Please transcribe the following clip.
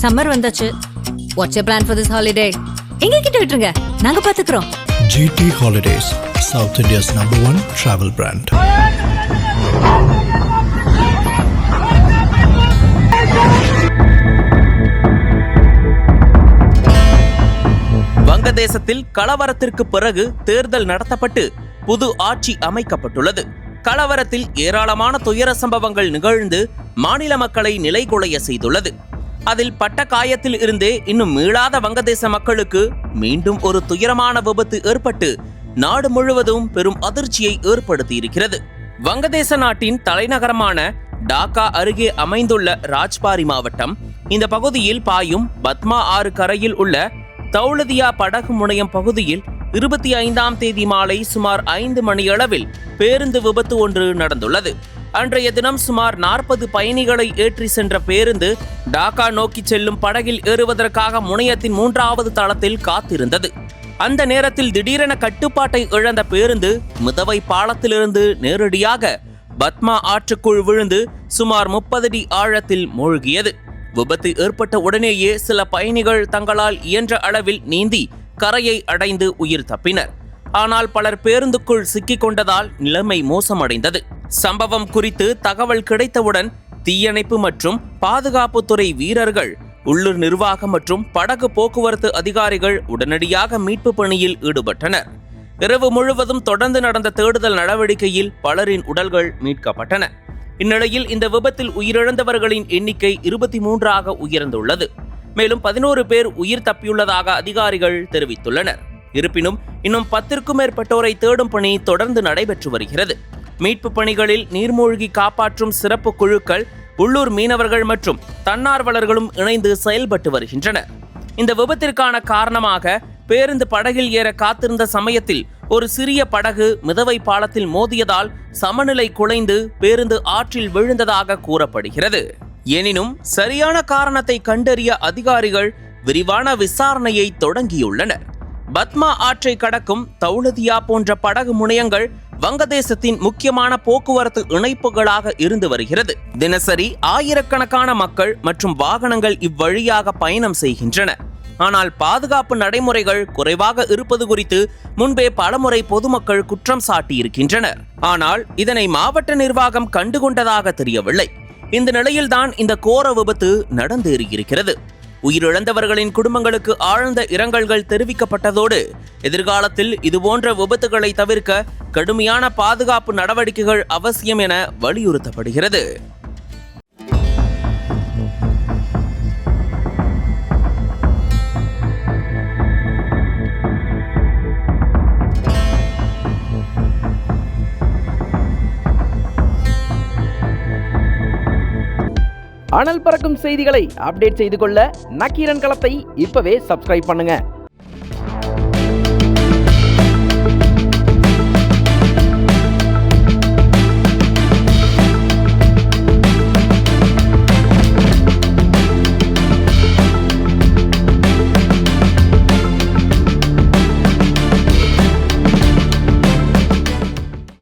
Summer வந்தாச்சு. What's your plan for this holiday? எங்க கிட்ட விட்டுருங்க, நாங்க பாத்துக்கிறோம். GT Holidays, South India's #1 travel brand. வங்கதேசத்தில் கலவரத்திற்கு பிறகு தேர்தல் நடத்தப்பட்டு புது ஆட்சி அமைக்கப்பட்டுள்ளது. கலவரத்தில் ஏராளமான துயர சம்பவங்கள் நிகழ்ந்து மாநில மக்களை நிலைகுலைய செய்துள்ளது. அதில் பட்ட காயத்தில் இருந்தே இன்னும் மீளாத வங்கதேச மக்களுக்கு மீண்டும் ஒரு துயரமான விபத்து ஏற்பட்டு நாடு முழுவதும் பெரும் அதிர்ச்சியை ஏற்படுத்தியிருக்கிறது. வங்கதேச நாட்டின் தலைநகரமான டாக்கா அருகே அமைந்துள்ள ராஜ்பாரி மாவட்டம். இந்த பகுதியில் பாயும் பத்மா ஆறு கரையில் உள்ள தௌலதியா படகு முனையம் பகுதியில் 25ஆம் தேதி மாலை சுமார் 5 மணியளவில் பேருந்து விபத்து ஒன்று நடந்துள்ளது. அன்றைய தினம் சுமார் 40 பயணிகளை ஏற்றி சென்ற பேருந்து டாக்கா நோக்கி செல்லும் படகில் ஏறுவதற்காக முனையத்தின் 3வது தளத்தில் காத்திருந்தது. அந்த நேரத்தில் திடீரென கட்டுப்பாட்டை இழந்த பேருந்து மிதவை பாலத்திலிருந்து நேரடியாக பத்மா ஆற்றுக்குள் விழுந்து சுமார் 30 அடி ஆழத்தில் மூழ்கியது. விபத்து ஏற்பட்ட உடனேயே சில பயணிகள் தங்களால் இயன்ற அளவில் நீந்தி கரையை அடைந்து உயிர் தப்பினர். ஆனால் பலர் பேருந்துக்குள் சிக்கிக் கொண்டதால் நிலைமை மோசமடைந்தது. சம்பவம் குறித்து தகவல் கிடைத்தவுடன் தீயணைப்பு மற்றும் பாதுகாப்புத்துறை வீரர்கள், உள்ளூர் நிர்வாகம் மற்றும் படகு போக்குவரத்து அதிகாரிகள் உடனடியாக மீட்பு பணியில் ஈடுபட்டனர். இரவு முழுவதும் தொடர்ந்து நடந்த தேடுதல் நடவடிக்கையில் பலரின் உடல்கள் மீட்கப்பட்டன. இந்நிலையில் இந்த விபத்தில் உயிரிழந்தவர்களின் எண்ணிக்கை 23ஆக உயர்ந்துள்ளது. மேலும் 11 பேர் உயிர் தப்பியுள்ளதாக அதிகாரிகள் தெரிவித்துள்ளனர். இருப்பினும் இன்னும் 10க்கும் மேற்பட்டோரை தேடும் பணி தொடர்ந்து நடைபெற்று வருகிறது. மீட்பு பணிகளில் நீர்மூழ்கி காப்பாற்றும் சிறப்பு குழுக்கள், உள்ளூர் மீனவர்கள் மற்றும் தன்னார்வலர்களும் இணைந்து செயல்பட்டு வருகின்றனர். இந்த விபத்திற்கான காரணமாக பேருந்து படகில் ஏற காத்திருந்த சமயத்தில் ஒரு சிறிய படகு மிதவை பாலத்தில் மோதியதால் சமநிலை குலைந்து பேருந்து ஆற்றில் விழுந்ததாக கூறப்படுகிறது. எனினும் சரியான காரணத்தை கண்டறிய அதிகாரிகள் விரிவான விசாரணையை தொடங்கியுள்ளனர். பத்மா ஆற்றை கடக்கும் தௌலதியா போன்ற படகு முனையங்கள் வங்கதேசத்தின் முக்கியமான போக்குவரத்து இணைப்புகளாக இருந்து வருகிறது. தினசரி ஆயிரக்கணக்கான மக்கள் மற்றும் வாகனங்கள் இவ்வழியாக பயணம் செய்கின்றன. ஆனால் பாதுகாப்பு நடைமுறைகள் குறைவாக இருப்பது குறித்து முன்பே பலமுறை பொதுமக்கள் குற்றம் சாட்டியிருக்கின்றனர். ஆனால் இதனை மாவட்ட நிர்வாகம் கண்டுகொண்டதாக தெரியவில்லை. இந்த நிலையில்தான் இந்த கோர விபத்து நடந்தேறியிருக்கிறது. உயிரிழந்தவர்களின் குடும்பங்களுக்கு ஆழ்ந்த இரங்கல்கள் தெரிவிக்கப்பட்டதோடு எதிர்காலத்தில் இதுபோன்ற விபத்துகளை தவிர்க்க கடுமையான பாதுகாப்பு நடவடிக்கைகள் அவசியம் என வலியுறுத்தப்படுகிறது. அனல் பறக்கும் செய்திகளை அப்டேட் செய்து கொள்ள நக்கீரன் களத்தை இப்பவே சப்ஸ்கிரைப் பண்ணுங்க.